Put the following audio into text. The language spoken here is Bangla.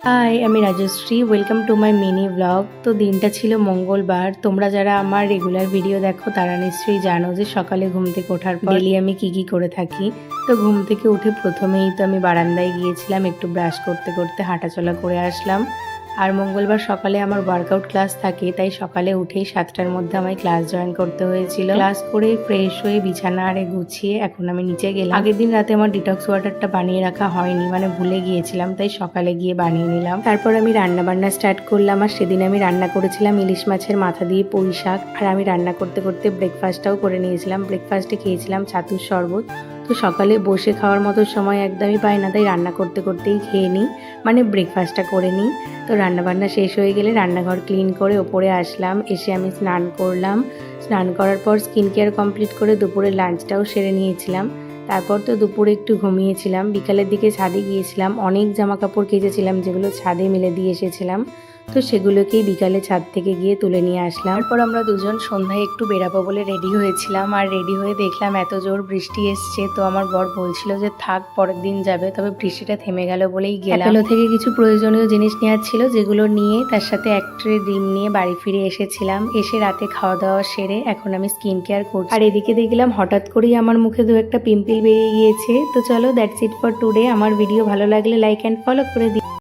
হাই, আমি Rajashree. Welcome to my mini blog. তো দিনটা ছিল মঙ্গলবার। তোমরা যারা আমার রেগুলার ভিডিও দেখো তারা নিশ্চয়ই জানো যে সকালে ঘুম থেকে ওঠার পর ডেলি আমি কি করে থাকি। তো ঘুম থেকে উঠে প্রথমেই তো আমি বারান্দায় গিয়েছিলাম, একটু ব্রাশ করতে করতে হাঁটাচলা করে আসলাম। আর মঙ্গলবার সকালে আমার ওয়ার্কআউট ক্লাস থাকে, তাই সকালে উঠেই 7টার মধ্যে আমায় ক্লাস জয়েন করতে হয়েছিল। ক্লাস করে ফ্রেশ হয়ে বিছানা আরে গুছিয়ে এখন আমি নিচে গেলাম। আগের দিন রাতে আমার ডিটক্স ওয়াটারটা বানিয়ে রাখা হয়নি, মানে ভুলে গিয়েছিলাম, তাই সকালে গিয়ে বানিয়ে নিলাম। তারপর আমি রান্না বান্না স্টার্ট করলাম। আর সেদিন আমি রান্না করেছিলাম ইলিশ মাছের মাথা দিয়ে পুঁই শাক। আর আমি রান্না করতে করতে ব্রেকফাস্টটাও করে নিয়েছিলাম। ব্রেকফাস্টে খেয়েছিলাম ছাতুর শরবত। তো সকালে বসে খাওয়ার মতো সময় একদমই পাই না, তাই রান্না করতে করতেই খেয়ে নিই, মানে ব্রেকফাস্টটা করে নিই। তো রান্নাবান্না শেষ হয়ে গেলে রান্নাঘর ক্লিন করে ওপরে আসলাম। এসে আমি স্নান করলাম। স্নান করার পর স্কিন কেয়ার কমপ্লিট করে দুপুরে লাঞ্চটাও সেরে নিয়েছিলাম। তারপর তো দুপুরে একটু ঘুমিয়েছিলাম। বিকালের দিকে ছাদে গিয়েছিলাম, অনেক জামা কাপড় কেচেছিলাম যেগুলো ছাদে মেলে দিয়ে এসেছিলাম। তো সেগুলোকেই বিকালে ছাদ থেকে গিয়ে তুলে নিয়ে আসলাম। তারপর আমরা দুজন সন্ধ্যায় একটু বেরাবো বলে রেডি হয়েছিলাম। আর রেডি হয়ে দেখলাম এত জোর বৃষ্টি এসছে। তো আমার বর বলছিল যে থাক, পরের দিন যাবে। তবে বৃষ্টিটা থেমে গেল বলেই গেলাম। অ্যাপেলো থেকে কিছু প্রয়োজনীয় জিনিস নেওয়ার ছিল, যেগুলো নিয়ে তার সাথে এক ট্রে ডিম নিয়ে বাড়ি ফিরে এসেছিলাম। এসে রাতে খাওয়া দাওয়া সেরে এখন আমি স্কিন কেয়ার করছি। আর এদিকে দেখলাম হঠাৎ করেই আমার মুখে দু একটা পিম্পল বেরিয়ে গিয়েছে। তো চলো, দ্যাটস ইট ফর টুডে। আমার ভিডিও ভালো লাগলে লাইক অ্যান্ড ফলো করে দিই।